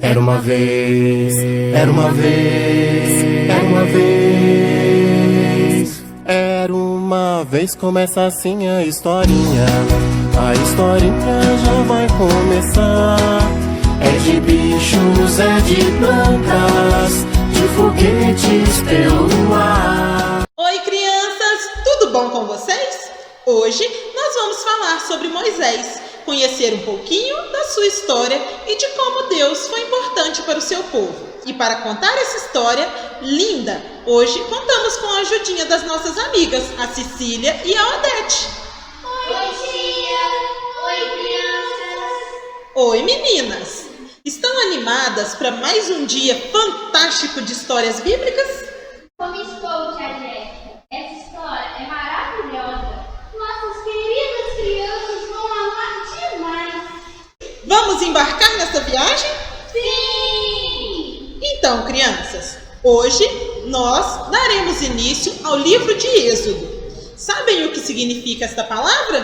Era uma vez, era uma vez, era uma vez. Era uma vez, começa assim a historinha. A historinha já vai começar. É de bichos, é de plantas, de foguetes pelo ar. Oi, crianças! Tudo bom com vocês? Hoje nós vamos falar sobre Moisés, conhecer um pouquinho da sua história e de como Deus foi importante para o seu povo. E para contar essa história linda, hoje contamos com a ajudinha das nossas amigas, a Cecília e a Odete. Oi, tia! Oi, crianças! Oi, meninas! Estão animadas para mais um dia fantástico de histórias bíblicas? Como estou, tia Jéssica? Essa história é maravilhosa. Nossas queridas crianças vão amar demais. Vamos embarcar nessa viagem? Sim! Então, crianças, hoje nós daremos início ao livro de Êxodo. Sabem o que significa esta palavra?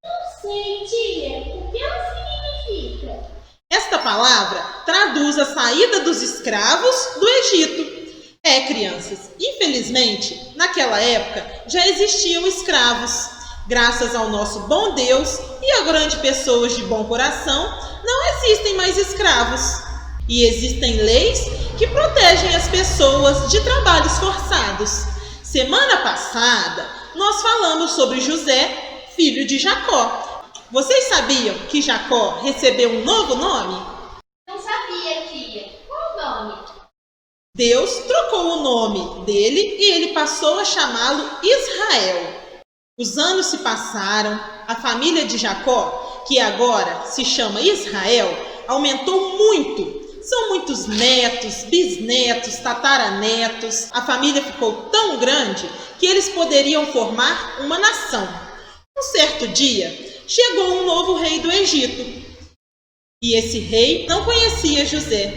Não sei, tia. O que ela significa? Esta palavra traduz a saída dos escravos do Egito. Crianças, infelizmente, naquela época já existiam escravos. Graças ao nosso bom Deus e a grandes pessoas de bom coração, não existem mais escravos. E existem leis que protegem as pessoas de trabalhos forçados. Semana passada, nós falamos sobre José, filho de Jacó. Vocês sabiam que Jacó recebeu um novo nome? Não sabia, tia. Qual o nome? Deus trocou o nome dele e ele passou a chamá-lo Israel. Os anos se passaram, a família de Jacó, que agora se chama Israel, aumentou muito. São muitos netos, bisnetos, tataranetos. A família ficou tão grande que eles poderiam formar uma nação. Um certo dia, chegou um novo rei do Egito. E esse rei não conhecia José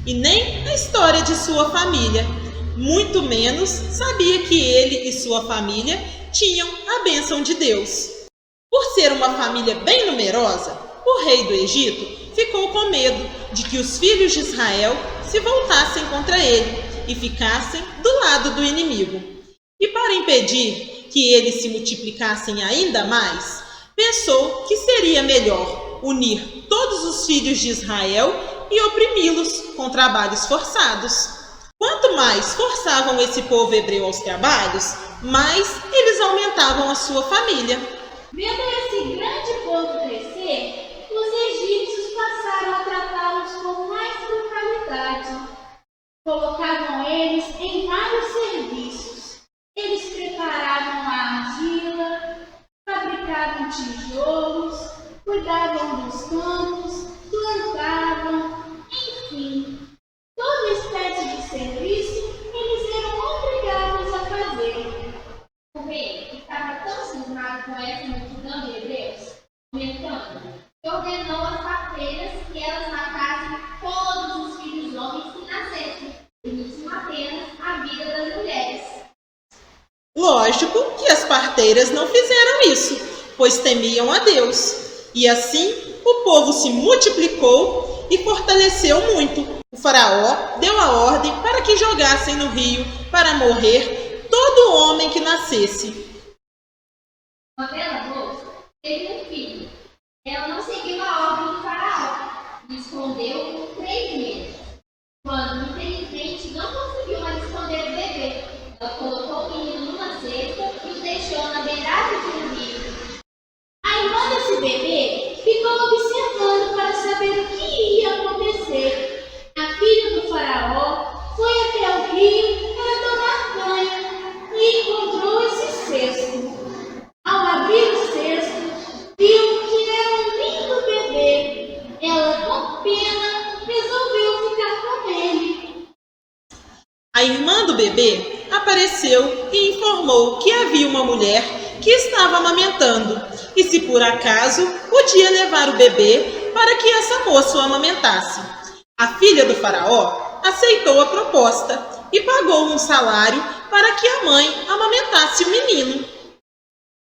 e nem a história de sua família. Muito menos sabia que ele e sua família tinham a bênção de Deus. Por ser uma família bem numerosa, o rei do Egito ficou com medo de que os filhos de Israel se voltassem contra ele e ficassem do lado do inimigo. E para impedir que eles se multiplicassem ainda mais, pensou que seria melhor unir todos os filhos de Israel e oprimi-los com trabalhos forçados. Quanto mais forçavam esse povo hebreu aos trabalhos, mais eles aumentavam a sua família. Vendo esse grande povo crescer, os egípcios passaram a tratá-los com mais brutalidade. Colocavam eles em vários serviços. Eles preparavam a argila, fabricavam tijolos, cuidavam dos campos, plantavam, enfim, toda espécie de serviço eles eram obrigados a fazer. O rei estava tão cismado com essa multidão de hebreus, aumentando, que ordenou às parteiras que elas matassem todos os filhos homens que nascessem, permitindo apenas a vida das mulheres. Lógico que as parteiras não fizeram isso, pois temiam a Deus. E assim o povo se multiplicou e fortaleceu muito. O faraó deu a ordem para que jogassem no rio para morrer todo homem que nascesse. Uma bela moça teve um filho. Ela não seguiu a ordem do faraó e escondeu por 3 meses. Quando, infelizmente, não conseguiu mais esconder o bebê, ela colocou o menino numa cesta e o deixou na beirada de um rio. A irmã desse bebê ficou observando para saber o que ia acontecer. A filha do faraó foi até o rio para tomar banho e encontrou esse cesto. Ao abrir o cesto, viu que era um lindo bebê. Ela, com pena, resolveu ficar com ele. A irmã do bebê apareceu e informou que havia uma mulher que estava amamentando e se por acaso podia levar o bebê para que essa moça o amamentasse. A filha do faraó aceitou a proposta e pagou um salário para que a mãe amamentasse o menino.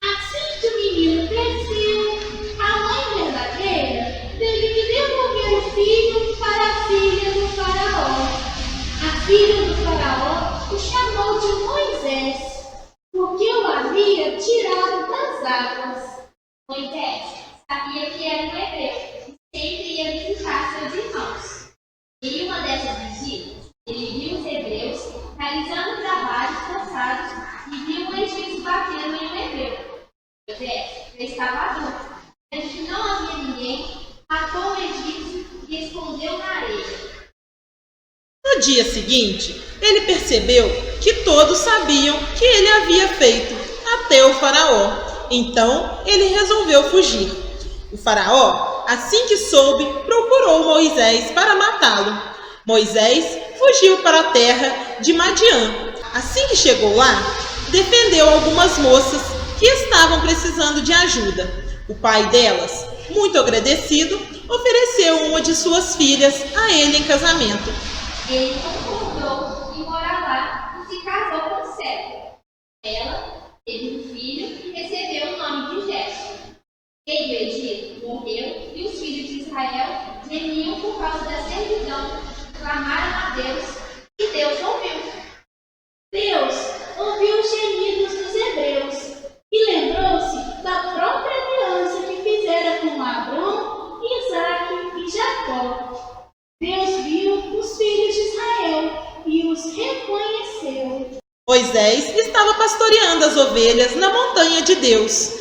Assim que o menino cresceu, a mãe verdadeira teve que devolver o filho para a filha havia tirado das águas. Moisés sabia que era um hebreu e sempre ia visitar seus irmãos. Em uma dessas visitas, ele viu os hebreus realizando trabalhos cansados e viu um egípcio batendo em um hebreu. Moisés já estava adulto, vendo que não havia ninguém, matou o egípcio e escondeu na areia. No dia seguinte, ele percebeu que todos sabiam que ele havia feito, até o faraó. Então, ele resolveu fugir. O faraó, assim que soube, procurou Moisés para matá-lo. Moisés fugiu para a terra de Madiã. Assim que chegou lá, defendeu algumas moças que estavam precisando de ajuda. O pai delas, muito agradecido, ofereceu uma de suas filhas a ele em casamento. Ele concordou em morar lá e se casou com Seta. Ela teve um filho e recebeu o nome de Gerson. O rei do Egito morreu e os filhos de Israel gemiam por causa da servidão, clamaram a Deus e Deus ouviu. Deus ouviu os gemidos dos hebreus e lembrou-se da própria aliança que fizera com Abrão, Isaque e Jacó. Deus viu os filhos de Israel e os reconheceu. Moisés estava pastoreando as ovelhas na montanha de Deus.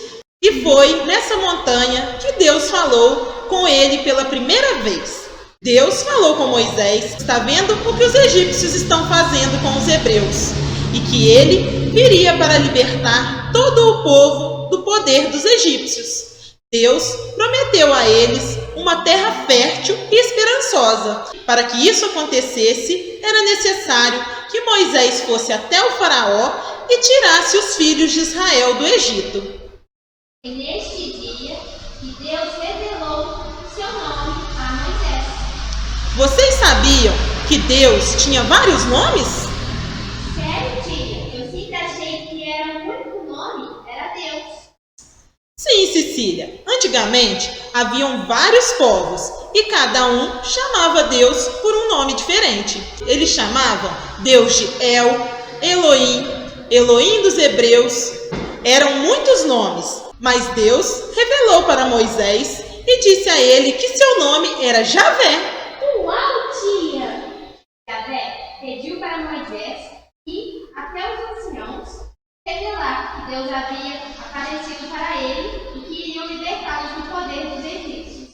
E foi nessa montanha que Deus falou com ele pela primeira vez. Deus falou com Moisés, está vendo o que os egípcios estão fazendo com os hebreus, e que ele viria para libertar todo o povo do poder dos egípcios. Deus prometeu a eles uma terra fértil e esperançosa. Para que isso acontecesse, era necessário que Moisés fosse até o faraó e tirasse os filhos de Israel do Egito. E neste dia que Deus revelou seu nome a Moisés. Vocês sabiam que Deus tinha vários nomes? Sério, tia? Eu sempre achei que era o único nome, era Deus. Sim, Cecília. Antigamente, haviam vários povos e cada um chamava Deus por um nome diferente. Eles chamavam Deus de El, Elohim, Elohim dos hebreus. Eram muitos nomes, mas Deus revelou para Moisés e disse a ele que seu nome era Javé. Uau, tia! Javé pediu para Moisés e até os anciãos revelar que Deus havia aparecido para ele e que iriam libertá-los do poder dos egípcios.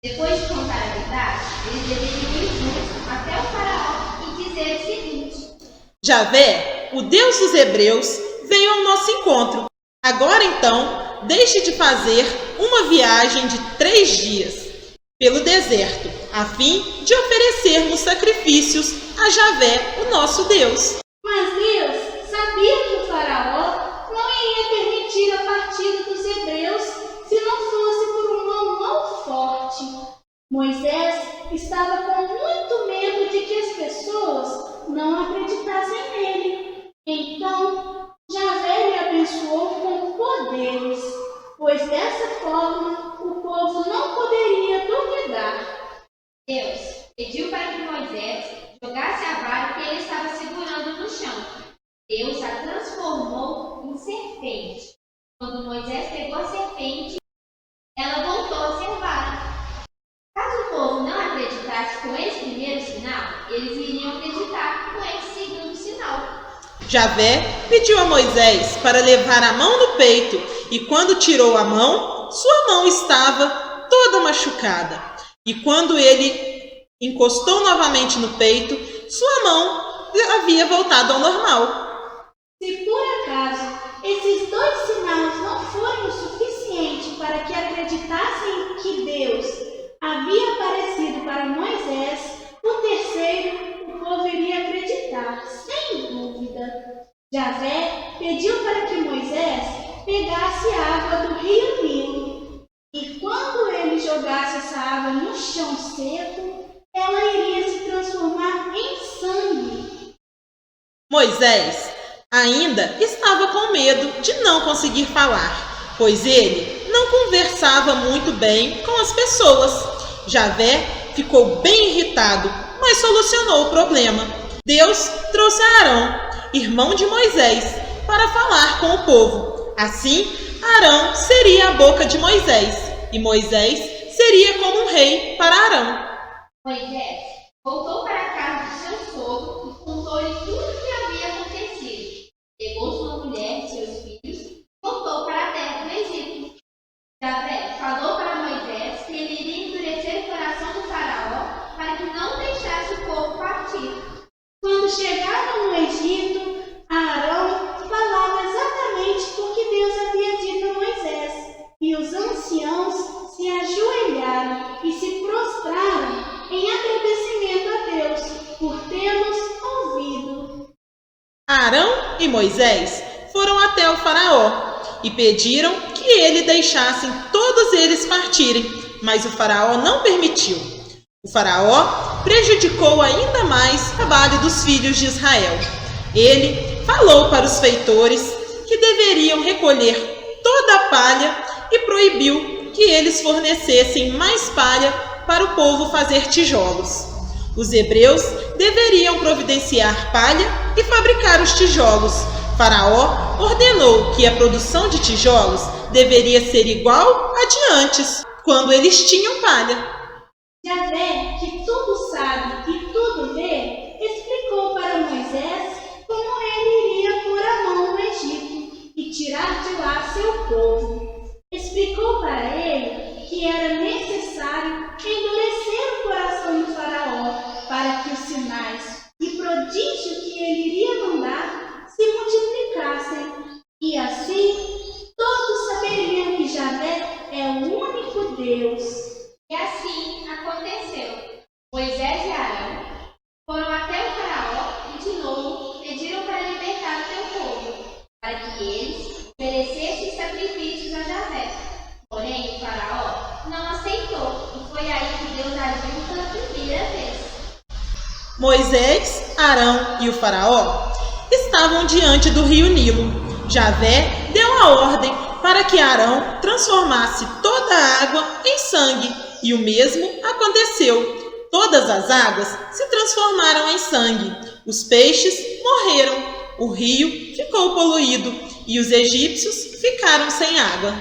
Depois de contar a verdade, eles deveriam ir juntos até o faraó e dizer o seguinte: Javé, o Deus dos hebreus, veio ao nosso encontro. Agora então, deixe de fazer uma viagem de 3 dias pelo deserto, a fim de oferecermos sacrifícios a Javé, o nosso Deus. Mas Deus sabia que o faraó não iria permitir a partida dos hebreus se não fosse por uma mão forte. Moisés estava com muito medo de que as pessoas não acreditassem nele. Então, Javé lhe abençoou com poderes, pois dessa forma o povo não poderia duvidar. Deus pediu para que Moisés jogasse a vara que ele estava segurando no chão. Deus a transformou em serpente. Quando Moisés pegou a serpente, ela voltou a ser vara. Caso o povo não acreditasse com esse primeiro sinal, eles iriam acreditar com esse segundo sinal. Javé pediu a Moisés para levar a mão no peito, e quando tirou a mão, sua mão estava toda machucada. E quando ele encostou novamente no peito, sua mão havia voltado ao normal. Se por acaso esses 2 sinais não forem o suficiente para que acreditassem que Deus havia aparecido para Moisés, o terceiro o povo iria acreditar, sem dúvida. Javé pediu para que Moisés pegasse a água do rio Nilo, e quando ele jogasse essa água no chão seco, ela iria se transformar em sangue. Moisés ainda estava com medo de não conseguir falar, pois ele não conversava muito bem com as pessoas. Javé ficou bem irritado, mas solucionou o problema. Deus trouxe Arão, irmão de Moisés, para falar com o povo. Assim, Arão seria a boca de Moisés, e Moisés seria como um rei para Arão. Moisés voltou para a casa de seu sogro e contou-lhe tudo o que havia acontecido. Levou sua mulher e seus filhos e voltou para a terra do Egito. Javé falou para Moisés que ele iria endurecer o coração do faraó para que não deixasse o povo partir. Quando chegaram no Egito, Arão falava exatamente o que Deus havia dito a Moisés, e os anciãos se ajoelharam e se prostraram em agradecimento a Deus por tê-los ouvido. Arão e Moisés foram até o faraó e pediram que ele deixasse todos eles partirem, mas o faraó não permitiu. O faraó prejudicou ainda mais o trabalho dos filhos de Israel. Ele falou para os feitores que deveriam recolher toda a palha e proibiu que eles fornecessem mais palha para o povo fazer tijolos. Os hebreus deveriam providenciar palha e fabricar os tijolos. Faraó ordenou que a produção de tijolos deveria ser igual a de antes, quando eles tinham palha. Javé, que tudo sabe e tudo vê, explicou para Moisés como ele iria pôr a mão no Egito e tirar de lá seu povo. Explicou para ele que era necessário endurecer o coração do faraó para que os sinais e prodígio que ele iria mandar se multiplicassem. E assim, todos saberiam que Javé é o único Deus. E assim aconteceu. Moisés e Arão foram até o faraó e de novo pediram para libertar o seu povo, para que eles oferecessem sacrifícios a Javé. Porém, o faraó não aceitou e foi aí que Deus agiu pela primeira vez. Moisés, Arão e o faraó estavam diante do rio Nilo. Javé deu a ordem para que Arão transformasse toda a água em sangue. E o mesmo aconteceu. Todas as águas se transformaram em sangue. Os peixes morreram. O rio ficou poluído e os egípcios ficaram sem água.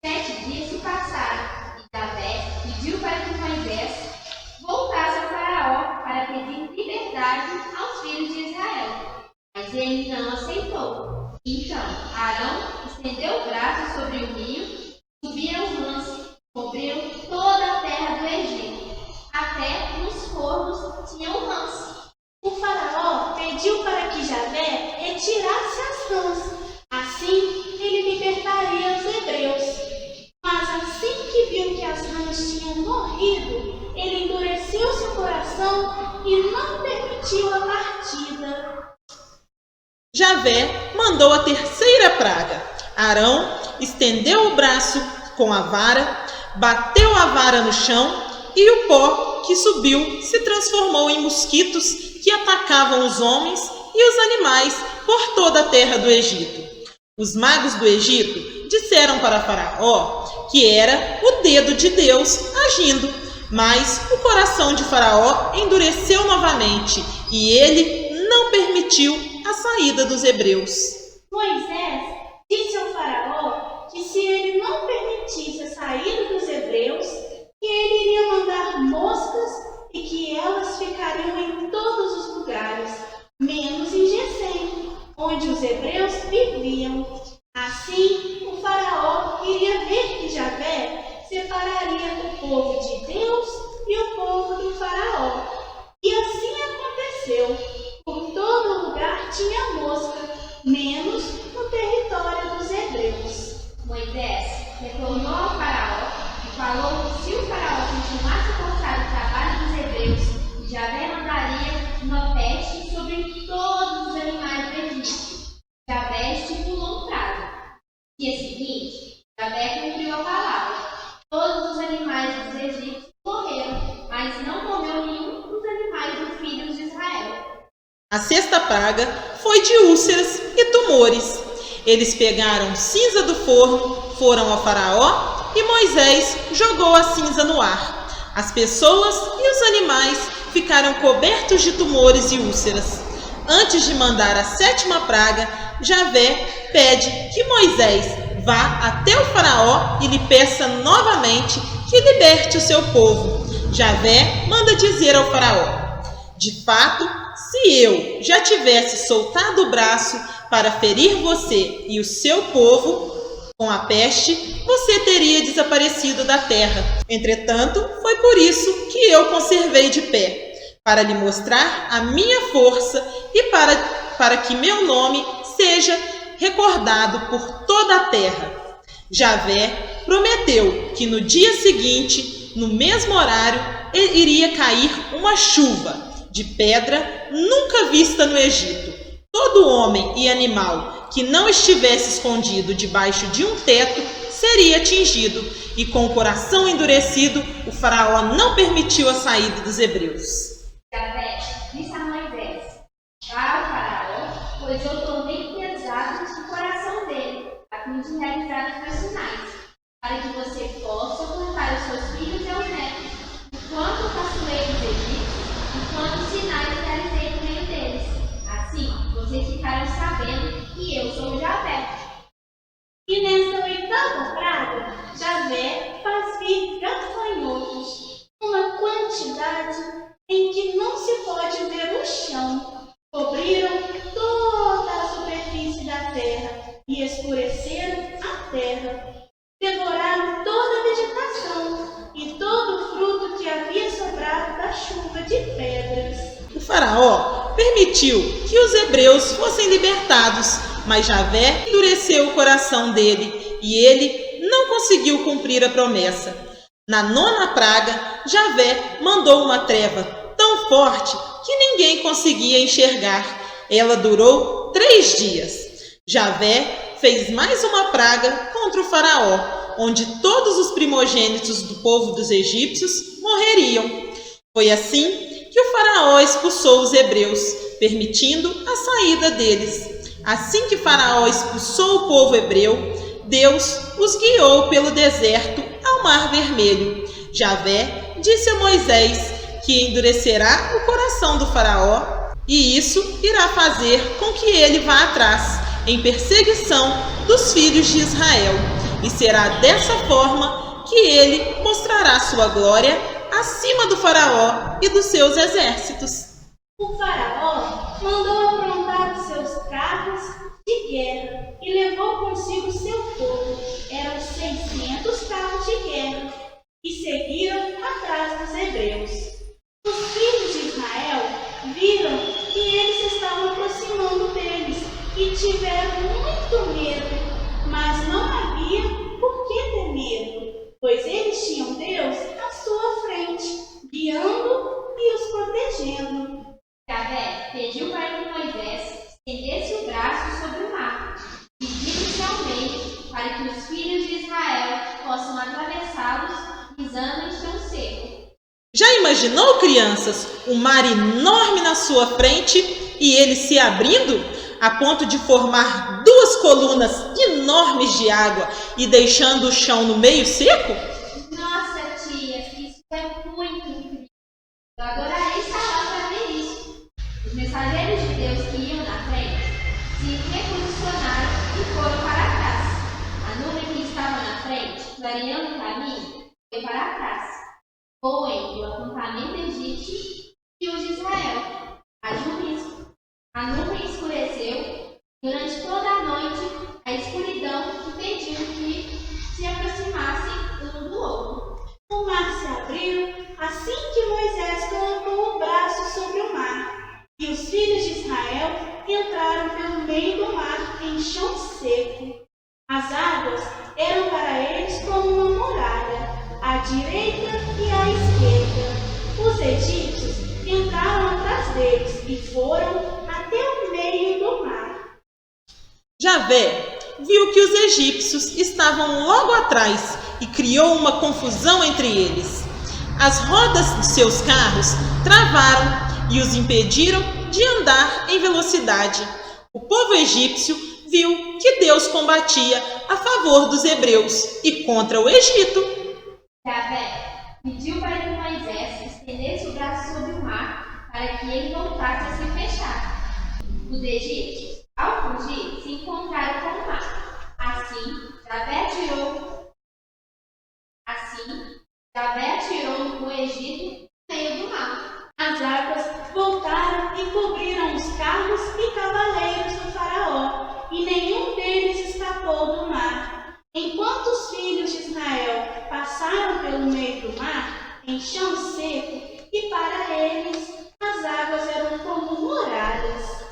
7 dias se passaram e Javé pediu para que Moisés voltasse ao faraó para pedir liberdade aos filhos de Israel. Mas ele não aceitou. Então Arão estendeu o braço sobre o rio, subiram os lances, cobriram toda a terra do Egito. Até nos fornos tinham rãs. O faraó pediu para que Javé retirasse as rãs. Assim, ele libertaria os hebreus. Mas assim que viu que as rãs tinham morrido, ele endureceu seu coração e não permitiu a partida. Javé mandou a terceira praga. Arão estendeu o braço com a vara, bateu a vara no chão e o pó que subiu se transformou em mosquitos que atacavam os homens e os animais por toda a terra do Egito. Os magos do Egito disseram para Faraó que era o dedo de Deus agindo, mas o coração de Faraó endureceu novamente e ele não permitiu a saída dos hebreus. Moisés disse ao faraó que se ele não permitisse a saída dos hebreus, que ele iria mandar moscas e que elas ficariam em todos os lugares, menos em Gesem, onde os hebreus viviam. Assim, o faraó iria ver que Javé separaria o povo de Deus e o povo do faraó. E assim aconteceu. Por todo lugar tinha mosca, menos no território dos hebreus. Moisés retornou ao faraó e falou que se o faraó continuasse a forçar o trabalho dos hebreus, Javé mandaria uma peste sobre todos os animais do Egito. Javé estipulou um prazo. No dia seguinte, Javé cumpriu a palavra. Todos os animais dos egípcios morreram, mas não morreu nenhum dos animais dos filhos de Israel. A sexta praga foi de úlceras e tumores. Eles pegaram cinza do forno, foram ao faraó e Moisés jogou a cinza no ar. As pessoas e os animais ficaram cobertos de tumores e úlceras. Antes de mandar a sétima praga, Javé pede que Moisés vá até o faraó e lhe peça novamente que liberte o seu povo. Javé manda dizer ao faraó: de fato, se eu já tivesse soltado o braço para ferir você e o seu povo com a peste, você teria desaparecido da terra. Entretanto, foi por isso que eu conservei de pé, para lhe mostrar a minha força e para que meu nome seja recordado por toda a terra. Javé prometeu que no dia seguinte, no mesmo horário, iria cair uma chuva de pedra nunca vista no Egito. Todo homem e animal que não estivesse escondido debaixo de um teto seria atingido, e com o coração endurecido, o faraó não permitiu a saída dos hebreus. Javé disse a Moisés: vá ao faraó, pois eu tornei pesado o coração dele, a fim de realizar os meus sinais, para que você possa contar os seus filhos e aos netos, enquanto eu caçoei dos egípcios, enquanto sinais realizei no meio deles. Assim, vocês ficarão sabendo que eu sou Javé. E nesta oitava praga, Javé faz vir gafanhotos, uma quantidade em que não se pode ver o chão. Cobriram toda a superfície da terra e escureceram a terra. Devoraram toda a vegetação e todo o fruto que havia sobrado da chuva de pedras. O faraó permitiu que os hebreus fossem libertados, mas Javé endureceu o coração dele e ele não conseguiu cumprir a promessa. Na nona praga, Javé mandou uma treva tão forte que ninguém conseguia enxergar. Ela durou 3 dias. Javé fez mais uma praga contra o faraó, onde todos os primogênitos do povo dos egípcios morreriam. Foi assim que o faraó expulsou os hebreus, permitindo a saída deles. Assim que Faraó expulsou o povo hebreu, Deus os guiou pelo deserto ao Mar Vermelho. Javé disse a Moisés que endurecerá o coração do Faraó, e isso irá fazer com que ele vá atrás, em perseguição dos filhos de Israel. E será dessa forma que ele mostrará sua glória acima do Faraó e dos seus exércitos. O faraó mandou aprontar os seus carros de guerra e levou consigo seu povo. Eram 600 carros de guerra e seguiram atrás dos hebreus. Os filhos de Israel viram que eles se estavam aproximando deles e tiveram muito medo, mas não havia por que ter medo, pois eles tinham Deus à sua frente, guiando e os protegendo. Javé pediu para que Moisés estendesse o braço sobre o mar, dividindo-se ao meio, para que os filhos de Israel possam atravessá-los, pisando em chão seco. Já imaginou, crianças, um mar enorme na sua frente e ele se abrindo a ponto de formar 2 colunas enormes de água e deixando o chão no meio seco? Nossa, tia, isso é muito incrível. Eu adoraria estar lá para ver isso. Os mensageiros de Deus que iam na frente se reposicionaram e foram para trás. A nuvem que estava na frente, clareando o caminho, foi para trás. Ou entre o acampamento egípcio e os de Israel. A nuvem escureceu. Durante toda a noite, a escuridão impediu que se aproximassem um do outro. O mar se abriu assim que Moisés colocou o braço sobre o mar, e os filhos de Israel entraram pelo meio do mar em chão seco. As águas eram para eles como uma muralha, à direita e à esquerda. Os egípcios entraram atrás deles e foram até o meio do mar. Javé viu que os egípcios estavam logo atrás e criou uma confusão entre eles. As rodas de seus carros travaram e os impediram de andar em velocidade. O povo egípcio viu que Deus combatia a favor dos hebreus e contra o Egito. Javé pediu para que Moisés estendesse o braço sobre o mar para que ele voltasse a se fechar. Os egípcios, ao fugir, se o Egito no meio do mar. As águas voltaram e cobriram os carros e cavaleiros do faraó, e nenhum deles escapou do mar. Enquanto os filhos de Israel passaram pelo meio do mar, em chão seco, e para eles as águas eram como muralhas.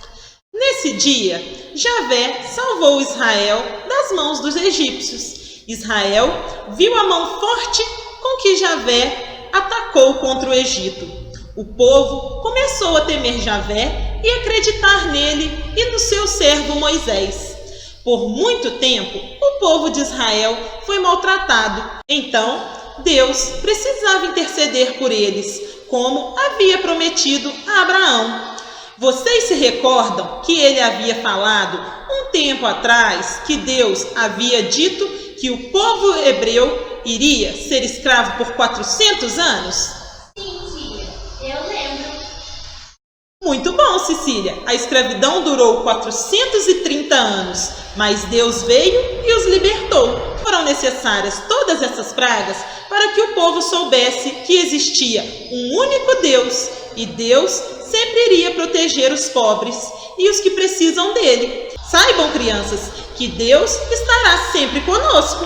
Nesse dia, Javé salvou Israel das mãos dos egípcios. Israel viu a mão forte com que Javé atacou contra o Egito. O povo começou a temer Javé e acreditar nele e no seu servo Moisés. Por muito tempo, o povo de Israel foi maltratado. Então, Deus precisava interceder por eles, como havia prometido a Abraão. Vocês se recordam que ele havia falado um tempo atrás que Deus havia dito que o povo hebreu iria ser escravo por 400 anos? Sim, tia, eu lembro. Muito bom, Cecília. A escravidão durou 430 anos, mas Deus veio e os libertou. Foram necessárias todas essas pragas para que o povo soubesse que existia um único Deus, e Deus sempre iria proteger os pobres e os que precisam dele. Saibam, crianças, que Deus estará sempre conosco.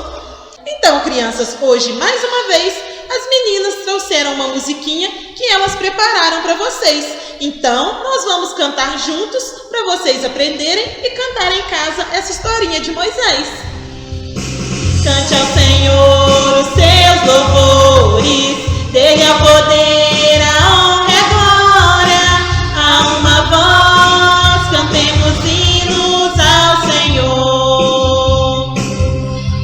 Então, crianças, hoje, mais uma vez, as meninas trouxeram uma musiquinha que elas prepararam para vocês. Então, nós vamos cantar juntos para vocês aprenderem e cantarem em casa essa historinha de Moisés. Cante ao Senhor os seus louvores, dele ao poder, a honra e a glória. A uma voz cantemos hinos ao Senhor.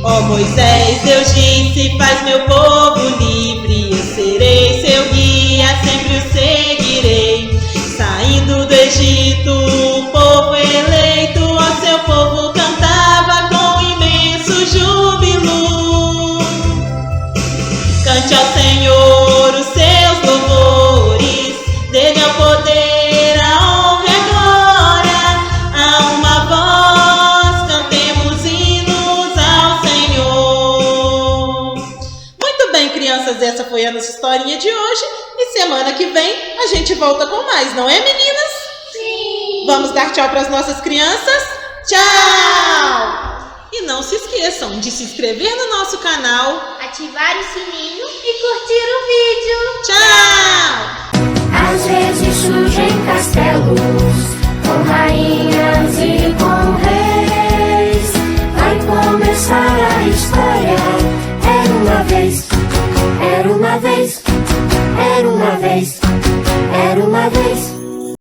Ó Moisés, Deus disse, faz meu povo livre, eu serei seu guia, sempre o seguirei. Saindo do Egito, o povo eleito, ó seu povo cantava com imenso júbilo. Cante ao Senhor os seus louvores, dele ao poder, a honra e a glória. A uma voz cantemos hinos ao Senhor. Muito bem, crianças, essa foi a nossa historinha de hoje. E semana que vem a gente volta com mais, não é, meninas? Sim! Vamos dar tchau para as nossas crianças? Tchau! E não se esqueçam de se inscrever no nosso canal, Ativar o sininho e curtir o vídeo. tchau! Às vezes surgem castelos com rainhas e com reis. Vai começar a história. Era uma vez, era uma vez, era uma vez, era uma vez.